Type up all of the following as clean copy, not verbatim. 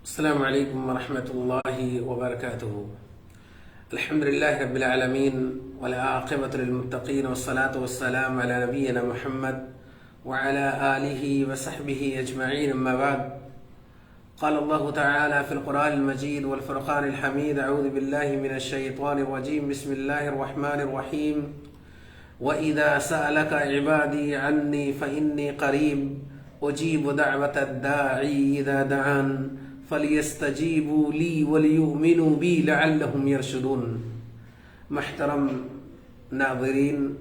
السلام عليكم ورحمة الله وبركاته. الحمد لله رب العالمين والعاقبة للمتقين والصلاة والسلام على نبينا محمد وعلى آله وصحبه أجمعين. أما بعد، قال الله تعالى في القرآن المجيد والفرقان الحميد: أعوذ بالله من الشيطان الرجيم، بسم الله الرحمن الرحيم. وإذا سألك عبادي عني فإني قريب أجيب دعوة الداعي إذا دعان فَلْيَسْتَجِيبُوا لِي وَلْيُؤْمِنُوا بِي لَعَلَّهُمْ يَرْشُدُونَ. محترم ناظرین،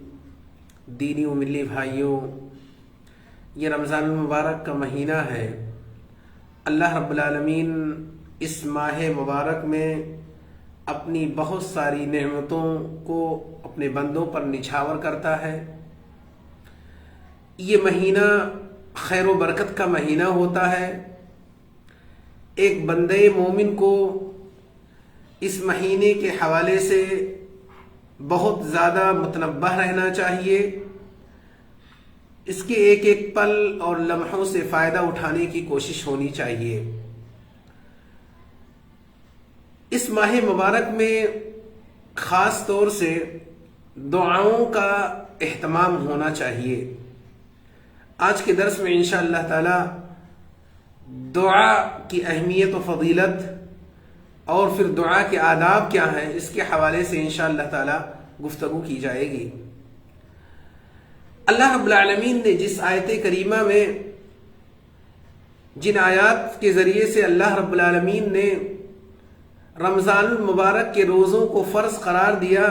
دینی و ملی بھائیوں، یہ رمضان المبارک کا مہینہ ہے۔ اللہ رب العالمین اس ماہ مبارک میں اپنی بہت ساری نعمتوں کو اپنے بندوں پر نچھاور کرتا ہے۔ یہ مہینہ خیر و برکت کا مہینہ ہوتا ہے۔ ایک بندے مومن کو اس مہینے کے حوالے سے بہت زیادہ متنبہ رہنا چاہیے، اس کے ایک ایک پل اور لمحوں سے فائدہ اٹھانے کی کوشش ہونی چاہیے۔ اس ماہ مبارک میں خاص طور سے دعاؤں کا اہتمام ہونا چاہیے۔ آج کے درس میں انشاءاللہ تعالی دعا کی اہمیت و فضیلت اور پھر دعا کے آداب کیا ہیں، اس کے حوالے سے انشاءاللہ تعالی گفتگو کی جائے گی۔ اللہ رب العالمین نے جس آیت کریمہ میں، جن آیات کے ذریعے سے اللہ رب العالمین نے رمضان المبارک کے روزوں کو فرض قرار دیا،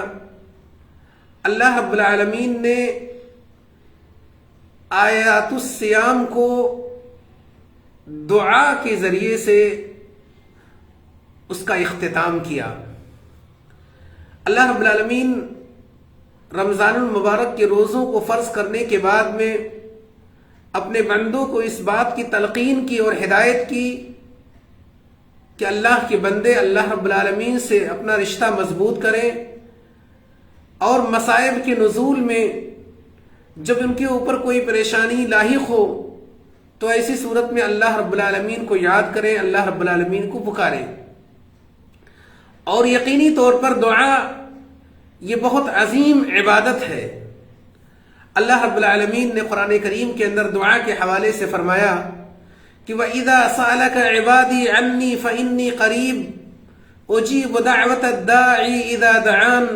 اللہ رب العالمین نے آیات الصیام کو دعا کے ذریعے سے اس کا اختتام کیا۔ اللہ رب العالمین رمضان المبارک کے روزوں کو فرض کرنے کے بعد میں اپنے بندوں کو اس بات کی تلقین کی اور ہدایت کی کہ اللہ کے بندے اللہ رب العالمین سے اپنا رشتہ مضبوط کریں، اور مصائب کے نزول میں جب ان کے اوپر کوئی پریشانی لاحق ہو تو ایسی صورت میں اللہ رب العالمین کو یاد کریں، اللہ رب العالمین کو پکاریں۔ اور یقینی طور پر دعا یہ بہت عظیم عبادت ہے۔ اللہ رب العالمین نے قرآن کریم کے اندر دعا کے حوالے سے فرمایا کہ وَإِذَا سَأَلَكَ عِبَادِي عَنِّي فَإِنِّي قَرِيبٌ أُجِيبُ دَعْوَةَ الدَّاعِ إِذَا دَعَانِ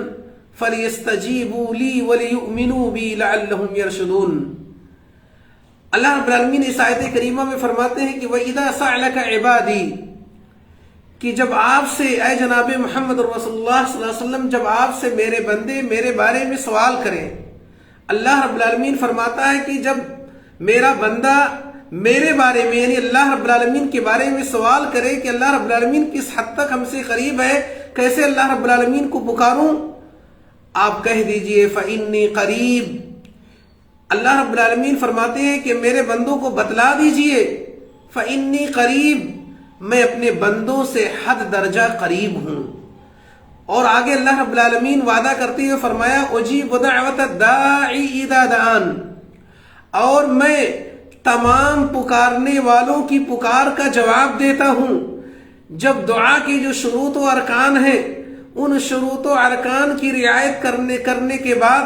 فَلْيَسْتَجِيبُوا لِي وَلْيُؤْمِنُوا بِي لَعَلَّهُمْ يَرْشُدُونَ۔ اللہ رب العالمین اس آیت کریمہ میں فرماتے ہیں کہ وَإِذَا سَأَلَكَ عِبَادِي، کہ جب آپ سے اے جناب محمد رسول اللہ صلی اللہ علیہ وسلم، جب آپ سے میرے بندے میرے بارے میں سوال کریں، اللہ رب العالمین فرماتا ہے کہ جب میرا بندہ میرے بارے میں یعنی اللہ رب العالمین کے بارے میں سوال کرے کہ اللہ رب العالمین کس حد تک ہم سے قریب ہے، کیسے اللہ رب العالمین کو پکاروں، آپ کہہ دیجئے فَإِنِّي قَرِيب۔ اللہ رب العالمین فرماتے ہیں کہ میرے بندوں کو بتلا دیجئے فَإِنِّي قَرِيب، میں اپنے بندوں سے حد درجہ قریب ہوں۔ اور آگے اللہ رب العالمین وعدہ کرتے ہوئے فرمایا أُجِيبُ دَعْوَةَ الدَّاعِ إِذَا دَعَانِ، اور میں تمام پکارنے والوں کی پکار کا جواب دیتا ہوں۔ جب دعا کی جو شروط و ارکان ہیں، ان شروط و ارکان کی رعایت کرنے کے بعد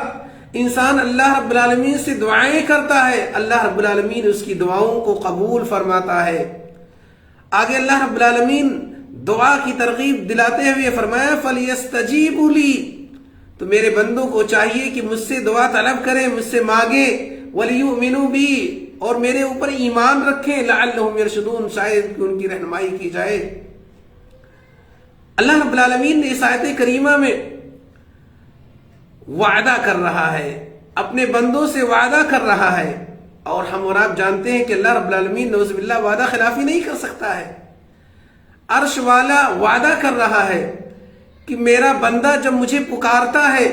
انسان اللہ رب العالمین سے دعائیں کرتا ہے، اللہ رب العالمین اس کی دعاؤں کو قبول فرماتا ہے۔ آگے اللہ رب العالمین دعا کی ترغیب دلاتے ہوئے فرمایا فَلْيَسْتَجِيبُوا لِي، تو میرے بندوں کو چاہیے کہ مجھ سے دعا طلب کریں، مجھ سے مانگیں، وَلْيُؤْمِنُوا بِي، اور میرے اوپر ایمان رکھیں، لَعَلَّهُمْ يَرْشُدُونَ، شاید کہ ان کی رہنمائی کی جائے۔ اللہ رب العالمین نے اس آیت کریمہ میں وعدہ کر رہا ہے، اپنے بندوں سے وعدہ کر رہا ہے، اور ہم اور آپ جانتے ہیں کہ اللہ رب العالمین نعوذ باللہ وعدہ خلافی نہیں کر سکتا ہے۔ عرش والا وعدہ کر رہا ہے کہ میرا بندہ جب مجھے پکارتا ہے،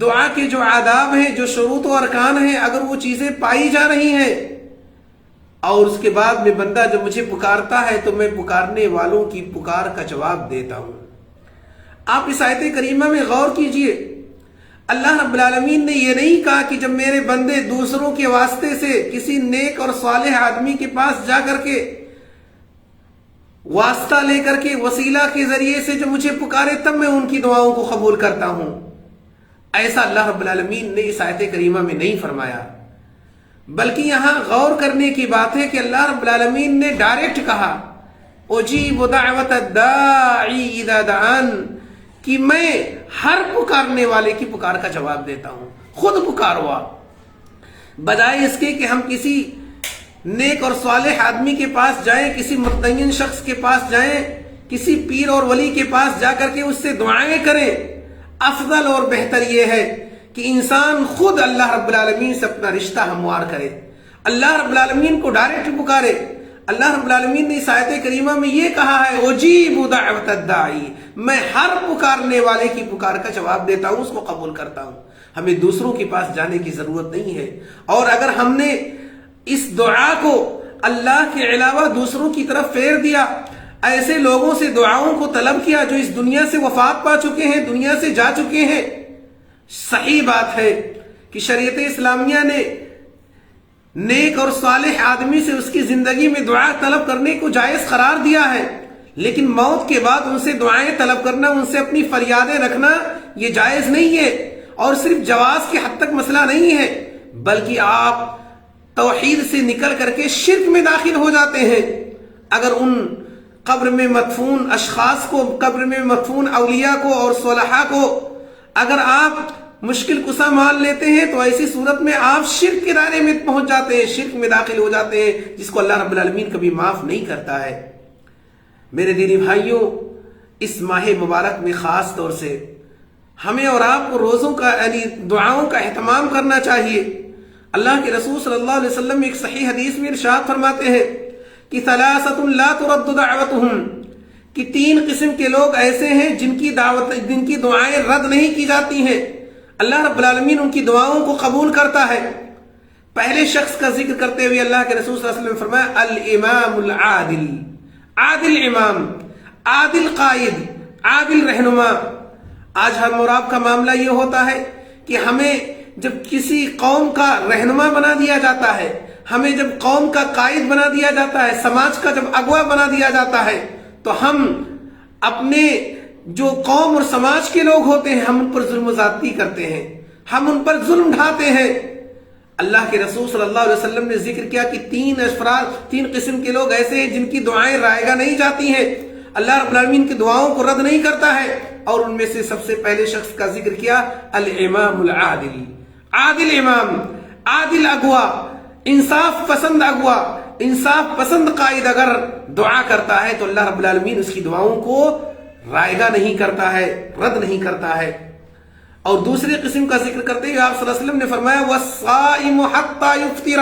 دعا کے جو آداب ہیں، جو شروط و ارکان ہیں، اگر وہ چیزیں پائی جا رہی ہیں، اور اس کے بعد میں بندہ جب مجھے پکارتا ہے تو میں پکارنے والوں کی پکار کا جواب دیتا ہوں۔ آپ اس آیت کریمہ میں غور کیجئے، اللہ رب العالمین نے یہ نہیں کہا کہ جب میرے بندے دوسروں کے واسطے سے کسی نیک اور صالح آدمی کے پاس جا کر کے واسطہ لے کر کے وسیلہ کے ذریعے سے جو مجھے پکارے تب میں ان کی دعاؤں کو قبول کرتا ہوں. ایسا اللہ رب العالمین نے اس آیت کریمہ میں نہیں فرمایا، بلکہ یہاں غور کرنے کی بات ہے کہ اللہ رب العالمین نے ڈائریکٹ کہا اجیب دعوت الداعی اذا دعان، کہ میں ہر پکارنے والے کی پکار کا جواب دیتا ہوں. خود پکارو آپ، بجائے اس کے کہ ہم کسی نیک اور صالح آدمی کے پاس جائیں، کسی متدین شخص کے پاس جائیں، کسی پیر اور ولی کے پاس جا کر کے اس سے دعائیں کریں. افضل اور بہتر یہ ہے کہ انسان خود اللہ رب العالمین سے اپنا رشتہ ہموار کرے، اللہ رب العالمین کو ڈائریکٹ پکارے. اللہ رب العالمین نے اس آیت کریمہ میں یہ کہا ہے اجیب دعوت الداعی، میں ہر پکارنے والے کی پکار کا جواب دیتا ہوں، اس کو قبول کرتا ہوں. ہمیں دوسروں کے پاس جانے کی ضرورت نہیں ہے. اور اگر ہم نے اس دعا کو اللہ کے علاوہ دوسروں کی طرف پھیر دیا، ایسے لوگوں سے دعاؤں کو طلب کیا جو اس دنیا سے وفات پا چکے ہیں، دنیا سے جا چکے ہیں. صحیح بات ہے کہ شریعت اسلامیہ نے نیک اور صالح آدمی سے اس کی زندگی میں دعا طلب کرنے کو جائز قرار دیا ہے، لیکن موت کے بعد ان سے دعائیں طلب کرنا، ان سے اپنی فریادیں رکھنا یہ جائز نہیں ہے. اور صرف جواز کی حد تک مسئلہ نہیں ہے، بلکہ آپ توحید سے نکل کر کے شرک میں داخل ہو جاتے ہیں. اگر ان قبر میں مدفون اشخاص کو، قبر میں مدفون اولیاء کو اور صلحاء کو اگر آپ مشکل کشا مان لیتے ہیں تو ایسی صورت میں آپ شرک کے دائرے میں پہنچ جاتے ہیں، شرک میں داخل ہو جاتے ہیں، جس کو اللہ رب العالمین کبھی معاف نہیں کرتا ہے. میرے دینی بھائیوں، اس ماہ مبارک میں خاص طور سے ہمیں اور آپ کو روزوں کا یعنی دعاؤں کا اہتمام کرنا چاہیے. اللہ کے رسول صلی اللہ علیہ وسلم ایک صحیح حدیث میں ارشاد فرماتے ہیں کہ ثلاثۃ لا ترد دعوتهم، کہ 3 قسم کے لوگ ایسے ہیں جن کی دعائیں رد نہیں کی جاتی ہیں، اللہ رب العالمین ان کی دعاؤں کو قبول کرتا ہے. پہلے شخص کا ذکر کرتے ہوئے اللہ کے رسول صلی اللہ علیہ وسلم نے فرمایا الامام العادل، عادل امام، عادل قائد، عادل رہنما. آج ہم اور آپ کا معاملہ یہ ہوتا ہے کہ ہمیں جب کسی قوم کا رہنما بنا دیا جاتا ہے، ہمیں جب قوم کا قائد بنا دیا جاتا ہے، سماج کا جب اغوا بنا دیا جاتا ہے، تو ہم اپنے جو قوم اور سماج کے لوگ ہوتے ہیں ہم ان پر ظلم و زیادتی کرتے ہیں، ہم ان پر ظلم ڈھاتے ہیں. اللہ کے رسول صلی اللہ علیہ وسلم نے ذکر کیا کہ 3 قسم کے لوگ ایسے ہیں جن کی دعائیں رائگاں نہیں جاتی ہیں، اللہ رب العالمین کی دعاؤں کو رد نہیں کرتا ہے. اور ان میں سے سب سے پہلے شخص کا ذکر کیا الامام العادل، عادل امام، عادل اغوا، انصاف پسند اغوا، انصاف پسند قائد اگر دعا کرتا ہے تو اللہ رب العالمین اس کی دعاؤں کو رائگاں نہیں کرتا ہے، رد نہیں کرتا ہے. اور دوسری قسم کا ذکر کرتے ہوئے آپ صلی اللہ علیہ وسلم نے فرمایا والصائم حتى يفطر،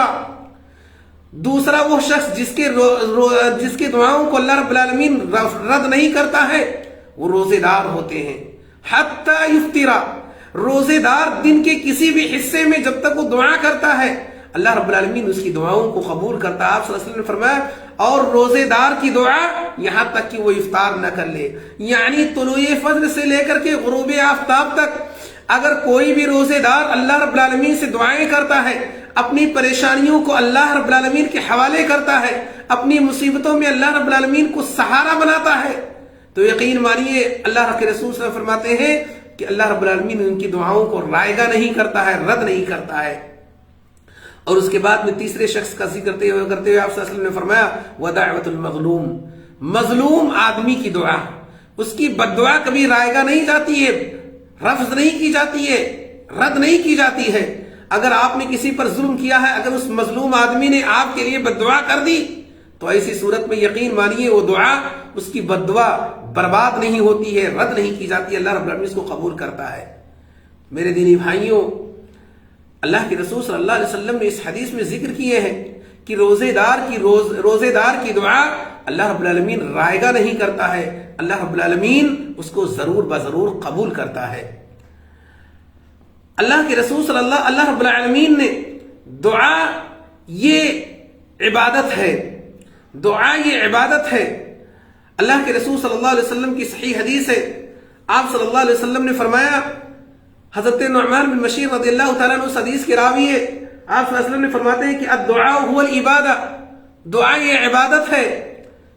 دوسرا وہ شخص جس کے دعاؤں کو اللہ رب العالمین رد نہیں کرتا ہے وہ روزے دار ہوتے ہیں. حتى يفطر، روزے دار دن کے کسی بھی حصے میں جب تک وہ دعا کرتا ہے اللہ رب العالمین اس کی دعاؤں کو قبول کرتا ہے. آپ صلی اللہ علیہ وسلم نے فرمایا اور روزے دار کی دعا یہاں تک کہ وہ افطار نہ کر لے، یعنی طلوع فجر سے لے کر کے غروب آفتاب تک اگر کوئی بھی روزے دار اللہ رب العالمین سے دعائیں کرتا ہے، اپنی پریشانیوں کو اللہ رب العالمین کے حوالے کرتا ہے، اپنی مصیبتوں میں اللہ رب العالمین کو سہارا بناتا ہے، تو یقین مانیے اللہ کے رسول صلی اللہ علیہ وسلم فرماتے ہیں کہ اللہ رب العالمین ان کی دعاؤں کو رائگاں نہیں کرتا ہے، رد نہیں کرتا ہے. اور اس کے بعد میں تیسرے شخص کا ذکر کرتے ہوئے آپ صلی اللہ علیہ وسلم نے فرمایا ودعوت المظلوم، مظلوم آدمی کی دعا، اس کی بد دعا کبھی رائگاں نہیں جاتی ہے، رفض نہیں کی جاتی ہے، رد نہیں کی جاتی ہے. اگر آپ نے کسی پر ظلم کیا ہے، اگر اس مظلوم آدمی نے آپ کے لیے بد دعا کر دی تو ایسی صورت میں یقین مانیے وہ دعا، اس کی بد دعا برباد نہیں ہوتی ہے، رد نہیں کی جاتی ہے، اللہ رب العالمین اس کو قبول کرتا ہے. میرے دینی بھائیوں، اللہ کے رسول صلی اللہ علیہ وسلم نے اس حدیث میں ذکر کیے ہیں کہ روزے دار کی دعا اللہ رب العالمین رائگاں نہیں کرتا ہے، اللہ رب العالمین اس کو ضرور بضرور قبول کرتا ہے. اللہ کے رسول اللہ رب العالمین نے دعا یہ عبادت ہے، دعا یہ عبادت ہے. اللہ کے رسول صلی اللہ علیہ وسلم کی صحیح حدیث ہے، آپ صلی اللہ علیہ وسلم نے فرمایا، حضرت نعمان بن بشیر رضی اللہ تعالیٰ عنہ اس حدیث کے راوی ہے، آپ صلی اللہ علیہ وسلم نے فرماتے ہیں کہ الدعاء هو العبادہ، دعا یہ عبادت ہے.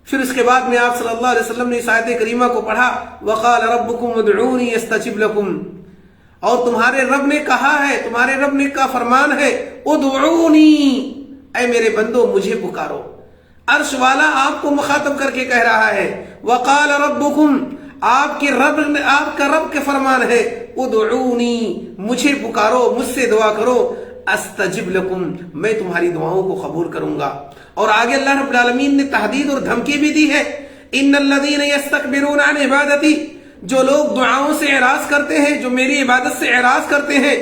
پھر اس کے بعد میں آپ صلی اللہ علیہ وسلم نے اس آیت کریمہ کو پڑھا وقال ربکم ادعونی استجب لکم، اور تمہارے رب نے کہا ہے، تمہارے رب نے کا فرمان ہے ادعونی، اے میرے بندو مجھے پکارو۔ عرش والا آپ کو مخاطب کر کے کہہ رہا ہے وقال ربکم، آپ کا رب کے فرمان ہے ادعونی، مجھے پکارو، مجھ سے دعا کرو، استجب لکم، میں تمہاری دعاؤں کو قبول کروں گا۔ اور آگے اللہ رب العالمین نے تحدید اور دھمکی بھی دی ہے ان الذین یستکبرون عن عبادتی، جو لوگ دعاؤں سے اعراض کرتے ہیں، جو میری عبادت سے اعراض کرتے ہیں،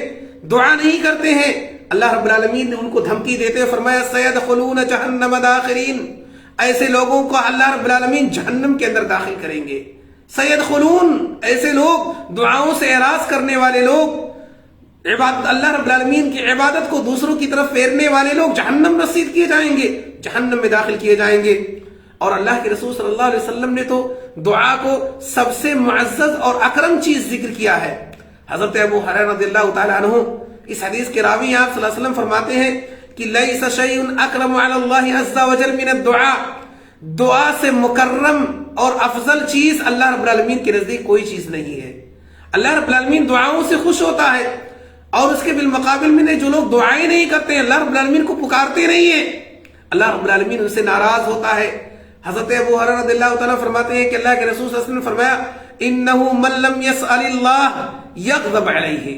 دعا نہیں کرتے ہیں، اللہ رب العالمین نے ان کو دھمکی دیتے ہوئے فرمایا سیدخلون جہنم داخرین، ایسے لوگوں کو اللہ رب العالمین جہنم کے اندر داخل کریں گے۔ سیدخلون، ایسے لوگ دعاؤں سے اعراض کرنے والے لوگ، اللہ رب العالمین کی عبادت کو دوسروں کی طرف پھیرنے والے لوگ جہنم رسید کیے جائیں گے، جہنم میں داخل کیے جائیں گے۔ اور اللہ کے رسول صلی اللہ علیہ وسلم نے تو دعا کو سب سے معزز اور اکرم چیز ذکر کیا ہے۔ حضرت ابو ہریرہ رضی اللہ تعالی عنہ اس حدیث کے راوی آپ صلی اللہ علیہ وسلم فرماتے ہیں کہ لیس شیء اکرم علی اللہ عز وجل من الدعاء، دعا سے مکرم اور افضل چیز اللہ رب العالمین کے نزدیک کوئی چیز نہیں ہے۔ اللہ رب العالمین دعاؤں سے خوش ہوتا ہے، اور اس کے بالمقابل میں جو لوگ دعائیں نہیں کرتے ہیں، اللہ رب العالمین کو پکارتے نہیں ہیں، اللہ رب العالمین ان سے ناراض ہوتا ہے۔ حضرت ابو ہریرہ رضی اللہ تعالیٰ فرماتے ہیں کہ اللہ کے رسول صلی اللہ علیہ وسلم نے فرمایا انہ من لم یسأل اللہ یغضب علیہ،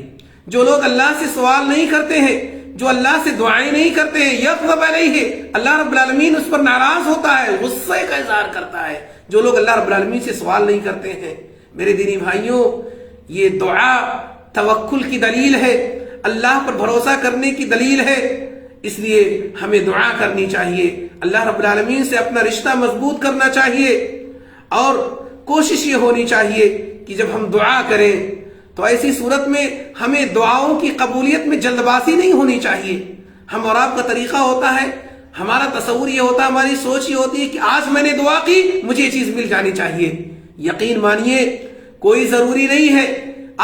جو لوگ اللہ سے سوال نہیں کرتے ہیں، جو اللہ سے دعائیں نہیں کرتے ہیں، یغضب علیہ، اللہ رب العالمین اس پر ناراض ہوتا ہے، غصے کا اظہار کرتا ہے۔ جو لوگ اللہ رب العالمین سے سوال نہیں کرتے ہیں، میرے دینی بھائیوں، یہ دعا توکل کی دلیل ہے، اللہ پر بھروسہ کرنے کی دلیل ہے، اس لیے ہمیں دعا کرنی چاہیے، اللہ رب العالمین سے اپنا رشتہ مضبوط کرنا چاہیے، اور کوشش یہ ہونی چاہیے کہ جب ہم دعا کریں تو ایسی صورت میں ہمیں دعاؤں کی قبولیت میں جلد بازی نہیں ہونی چاہیے۔ ہم اور آپ کا طریقہ ہوتا ہے، ہمارا تصور یہ ہوتا ہے، ہماری سوچ یہ ہوتی ہے کہ آج میں نے دعا کی مجھے یہ چیز مل جانی چاہیے۔ یقین مانیے کوئی ضروری نہیں ہے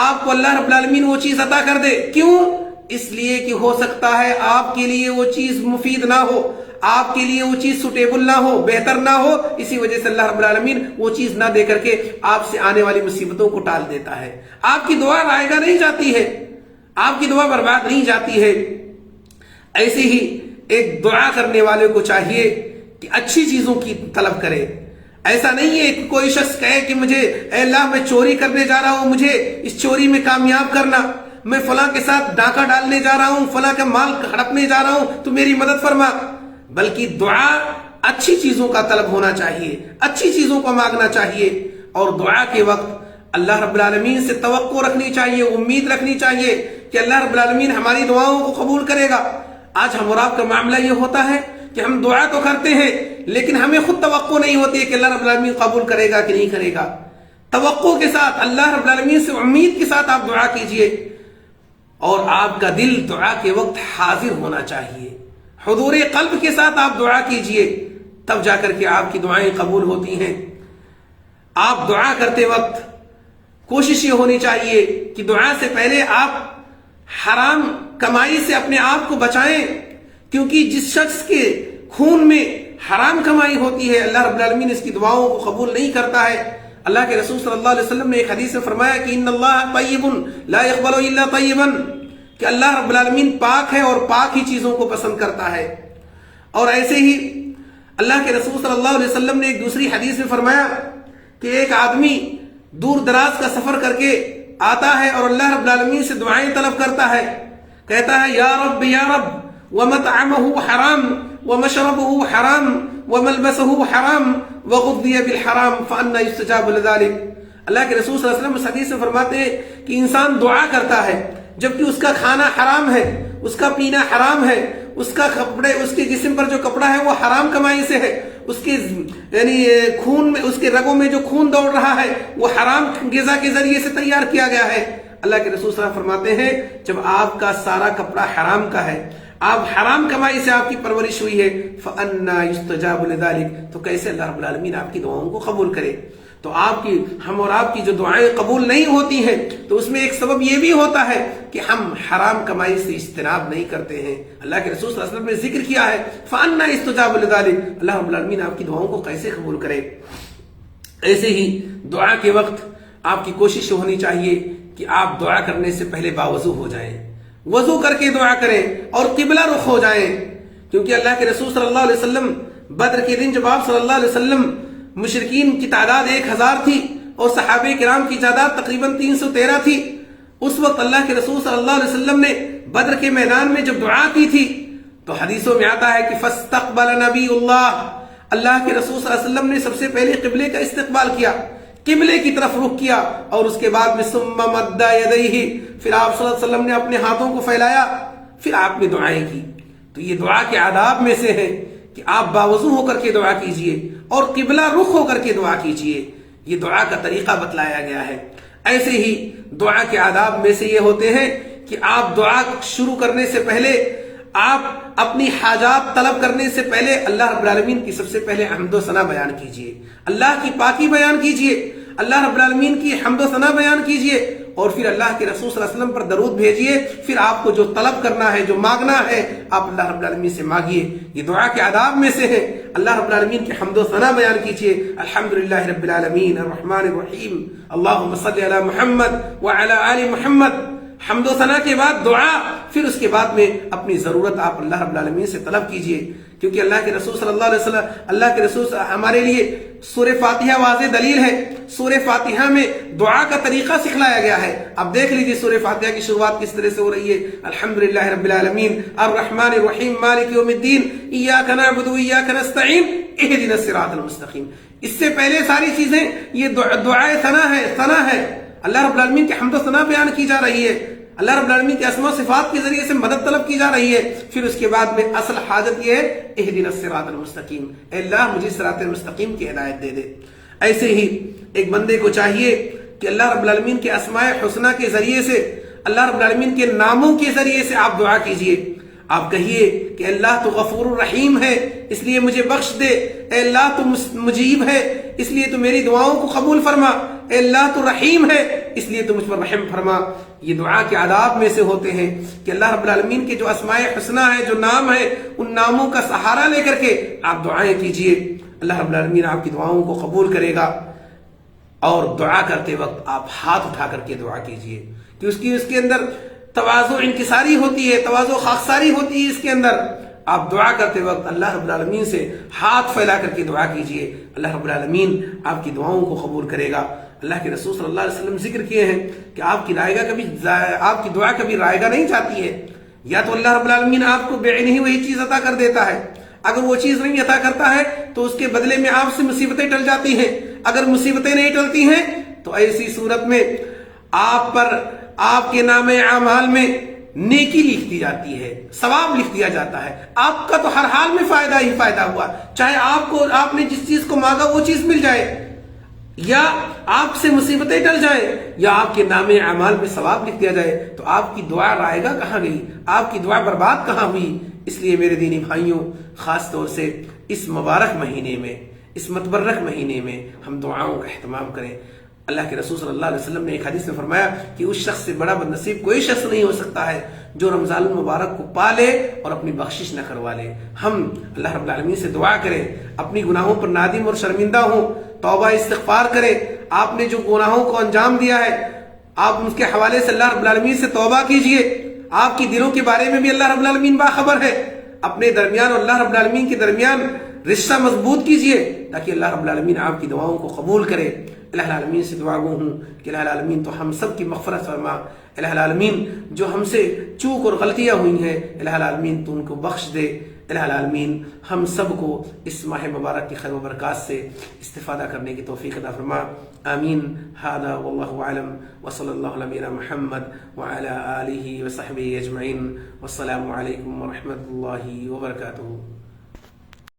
آپ کو اللہ رب العالمین وہ چیز عطا کر دے۔ کیوں؟ اس لیے کہ ہو سکتا ہے آپ کے لیے وہ چیز مفید نہ ہو، آپ کے لیے وہ چیز سوٹیبل نہ ہو، بہتر نہ ہو، اسی وجہ سے اللہ رب العالمین وہ چیز نہ دے کر کے آپ سے آنے والی مصیبتوں کو ٹال دیتا ہے۔ آپ کی دعا رائے گاہ نہیں جاتی ہے، آپ کی دعا برباد نہیں جاتی ہے۔ ایسے ہی ایک دعا کرنے والے کو چاہیے کہ اچھی چیزوں کی طلب کرے۔ ایسا نہیں ہے کہ کوئی شخص کہے کہ مجھے اے اللہ میں چوری کرنے جا رہا ہوں، مجھے اس چوری میں کامیاب کرنا، میں فلاں کے ساتھ ڈاکہ ڈالنے جا رہا ہوں، فلاں کا مال ہڑپنے جا رہا ہوں، تو میری مدد فرما۔ بلکہ دعا اچھی چیزوں کا طلب ہونا چاہیے، اچھی چیزوں کو مانگنا چاہیے، اور دعا کے وقت اللہ رب العالمین سے توقع رکھنی چاہیے، امید رکھنی چاہیے کہ اللہ رب العالمین ہماری دعاؤں کو قبول کرے گا۔ آج ہم اور آپ کا معاملہ یہ ہوتا ہے کہ ہم دعا تو کرتے ہیں لیکن ہمیں خود توقع نہیں ہوتی ہے کہ اللہ رب العالمین قبول کرے گا کہ نہیں کرے گا۔ توقع کے ساتھ، اللہ رب العالمین سے امید کے ساتھ آپ دعا کیجئے، اور آپ کا دل دعا کے وقت حاضر ہونا چاہیے، حضور قلب کے ساتھ آپ دعا کیجئے، تب جا کر کے آپ کی دعائیں قبول ہوتی ہیں۔ آپ دعا کرتے وقت کوشش یہ ہونی چاہیے کہ دعا سے پہلے آپ حرام کمائی سے اپنے آپ کو بچائیں، کیونکہ جس شخص کے خون میں حرام کمائی ہوتی ہے اللہ رب العالمین اس کی دعاؤں کو قبول نہیں کرتا ہے۔ اللہ کے رسول صلی اللہ علیہ وسلم نے ایک حدیث میں فرمایا کہ ان اللہ طیب لا يقبل الا طیبا، کہ اللہ رب العالمین پاک ہے اور پاک ہی چیزوں کو پسند کرتا ہے۔ اور ایسے ہی اللہ کے رسول صلی اللہ علیہ وسلم نے ایک دوسری حدیث میں فرمایا کہ ایک آدمی دور دراز کا سفر کر کے آتا ہے اور اللہ رب العالمین سے دعائیں طلب کرتا ہے، کہتا ہے یا رب یا رب ومطعمه حرام ومشربه حرام وملبسه حرام وغذي بالحرام فأنا يستجاب لذلك۔ اللہ کے رسول صلی اللہ علیہ وسلم اس حدیث میں فرماتے ہیں کہ انسان دعا کرتا ہے جبکہ اس کا کھانا حرام ہے، اس کا پینا حرام ہے، اس کا کپڑے، اس کے جسم پر جو کپڑا ہے وہ حرام کمائی سے ہے، اس کے یعنی خون میں، اس کے رگوں میں جو خون دوڑ رہا ہے وہ حرام غذا کے ذریعے سے تیار کیا گیا ہے۔ اللہ کے رسول صلی اللہ علیہ وسلم فرماتے ہیں جب آپ کا سارا کپڑا حرام کا ہے، آپ حرام کمائی سے آپ کی پرورش ہوئی ہے، فَأَنَّا يُسْتَجَابُ لِذَلِكَ، تو کیسے اللہ رب العالمین آپ کی دعاؤں کو قبول کرے؟ تو ہم اور آپ کی جو دعائیں قبول نہیں ہوتی ہیں تو اس میں ایک سبب یہ بھی ہوتا ہے کہ ہم حرام کمائی سے اجتناب نہیں کرتے ہیں۔ اللہ کے رسول صلی اللہ علیہ وسلم نے ذکر کیا ہے فَأَنَّا يُسْتَجَابُ لِذَلِكَ، اللہ رب العالمین آپ کی دعاؤں کو کیسے قبول کرے؟ ایسے ہی دعا کے وقت آپ کی کوشش ہونی چاہیے کہ آپ دعا کرنے سے پہلے باوضو ہو جائیں، وضو کر کے دعا کریں اور قبلہ رخ ہو جائیں، کیونکہ اللہ کے رسول صلی اللہ علیہ وسلم بدر کے دن جب آپ صلی اللہ علیہ وسلم مشرکین کی تعداد 1000 تھی اور صحابہ کرام کی تعداد تقریباً 313 تھی، اس وقت اللہ کے رسول صلی اللہ علیہ وسلم نے بدر کے میدان میں جب دعا کی تھی تو حدیثوں میں آتا ہے کہ فاستقبل نبی اللہ کے رسول صلی اللہ علیہ وسلم نے سب سے پہلے قبلے کا استقبال کیا، قبلے کی طرف رخ کیا، اور اس کے بعد میں ثم مد یدیہ، پھر آپ صلی اللہ علیہ وسلم نے اپنے ہاتھوں کو پھیلایا، پھر آپ نے دعائیں کی۔ تو یہ دعا کے آداب میں سے ہے کہ آپ باوضو ہو کر کے دعا کیجئے اور قبلہ رخ ہو کر کے دعا کیجئے، یہ دعا کا طریقہ بتلایا گیا ہے۔ ایسے ہی دعا کے آداب میں سے یہ ہوتے ہیں کہ آپ دعا شروع کرنے سے پہلے، آپ اپنی حاجات طلب کرنے سے پہلے اللہ رب العالمین کی سب سے پہلے حمد و ثنا بیان کیجئے، اللہ کی پاکی بیان کیجئے، اللہ رب العالمین کی حمد و ثنا بیان کیجئے، اور پھر اللہ کے رسول صلی اللہ علیہ وسلم پر درود بھیجئے۔ پھر آپ کو جو طلب کرنا ہے، جو مانگنا ہے، آپ اللہ رب العالمین سے مانگیے۔ یہ دعا کے آداب میں سے ہے۔ اللہ رب العالمین کی حمد و ثنا بیان کیجئے، الحمدللہ رب العالمین الرحمن الرحیم، اللہم صلی علی محمد وعلی آل محمد۔ حمد و ثنا کے بعد دعا، پھر اس کے بعد میں اپنی ضرورت آپ اللہ رب العالمین سے طلب کیجئے، کیونکہ اللہ کے رسول صلی اللہ علیہ وسلم، اللہ کے رسول ہمارے لیے سورہ فاتحہ واضح دلیل ہے۔ سورہ فاتحہ میں دعا کا طریقہ سکھلایا گیا ہے۔ اب دیکھ لیجیے سورہ فاتحہ کی شروعات کس طرح سے ہو رہی ہے، الحمدللہ رب العالمین الرحمن الرحیم مالک یوم الدین ایاک نعبد و ایاک نستعین اہدنا الصراط المستقیم۔ اس سے پہلے ساری چیزیں یہ دعائے ثنا ہے، اللہ رب العالمین کی حمد و ثنا بیان کی جا رہی ہے، اللہ رب العالمین کے اسماء و صفات کے ذریعے سے مدد طلب کی جا رہی ہے۔ پھر اس کے بعد میں اصل حاجت یہ ہے اہدنا الصراط المستقیم، اے اللہ مجھے صراط المستقیم کی ہدایت دے دے۔ ایسے ہی ایک بندے کو چاہیے کہ اللہ رب العالمین کے اسماء حسنہ کے ذریعے سے، اللہ رب العالمین کے ناموں کے ذریعے سے آپ دعا کیجئے۔ آپ کہیے کہ اللہ تو غفور الرحیم ہے اس لیے مجھے بخش دے، اے اللہ تو مجیب ہے اس لیے تو میری دعاؤں کو قبول فرما، اے اللہ تو رحیم ہے اس لیے تو مجھ پر رحم فرما۔ یہ دعا کے آداب میں سے ہوتے ہیں کہ اللہ رب العالمین کے جو اسماء حسنہ ہے، جو نام ہے، ان ناموں کا سہارا لے کر کے آپ دعائیں کیجئے، اللہ رب العالمین آپ کی دعاؤں کو قبول کرے گا۔ اور دعا کرتے وقت آپ ہاتھ اٹھا کر کے دعا کیجئے کہ اس کے اندر تواضع انکساری ہوتی ہے، تواضع خاکساری ہوتی ہے۔ اس کے اندر آپ دعا کرتے وقت اللہ رب العالمین سے ہاتھ پھیلا کر کے دعا کیجئے، اللہ رب العالمین آپ کی دعاؤں کو قبول کرے گا۔ اللہ کے رسول صلی اللہ علیہ وسلم ذکر کیے ہیں کہ آپ کی دعا کبھی رائگاں نہیں جاتی ہے، یا تو اللہ رب العالمین آپ کو بعینہ ہی وہی چیز عطا کر دیتا ہے، اگر وہ چیز نہیں عطا کرتا ہے تو اس کے بدلے میں آپ سے مصیبتیں ٹل جاتی ہیں، اگر مصیبتیں نہیں ٹلتی ہیں تو ایسی صورت میں آپ پر، آپ کے نام اعمال میں نیکی لکھ دی جاتی ہے، ثواب لکھ دیا جاتا ہے، آپ کا تو ہر حال میں فائدہ ہی فائدہ ہوا، چاہے آپ نے جس چیز کو مانگا وہ چیز مل جائے، یا آپ سے مصیبتیں ٹل جائیں، یا آپ کے نام اعمال میں ثواب لکھ دیا جائے، تو آپ کی دعا رائگاں کہاں گئی، آپ کی دعا برباد کہاں ہوئی؟ اس لیے میرے دینی بھائیوں، خاص طور سے اس مبارک مہینے میں، اس متبرک مہینے میں ہم دعاؤں کا اہتمام کریں۔ اللہ کے رسول صلی اللہ علیہ وسلم نے ایک حدیث میں فرمایا کہ اس شخص سے بڑا بدنصیب کوئی شخص نہیں ہو سکتا ہے جو رمضان المبارک کو پالے اور اپنی بخشش نہ کروا لے۔ ہم اللہ رب العالمین سے دعا کریں، اپنی گناہوں پر نادم اور شرمندہ ہوں، توبہ استغفار کریں، آپ نے جو گناہوں کو انجام دیا ہے آپ اس کے حوالے سے اللہ رب العالمین سے توبہ کیجئے، آپ کی دلوں کے بارے میں بھی اللہ رب العالمین باخبر ہے، اپنے درمیان اور اللہ رب العالمین کے درمیان رشتہ مضبوط کیجئے تاکہ اللہ رب العالمین آپ کی دعاؤں کو قبول کرے۔ الہ العالمین سے دعا گو ہوں کہ الہ العالمین تو ہم سب کی مغفرت فرما، الہ العالمین جو ہم سے چوک اور غلطیاں ہوئی ہیں الہ العالمین تو ان کو بخش دے، الہ العالمین ہم سب کو اس ماہ مبارک کی خیر و برکات سے استفادہ کرنے کی توفیق عطا فرما، آمین۔ ھذا واللہ اعلم وصلی اللہ علی نبینا محمد وعلی آلہ وصحبہ اجمعین، والسلام علیکم ورحمۃ اللہ وبرکاتہ۔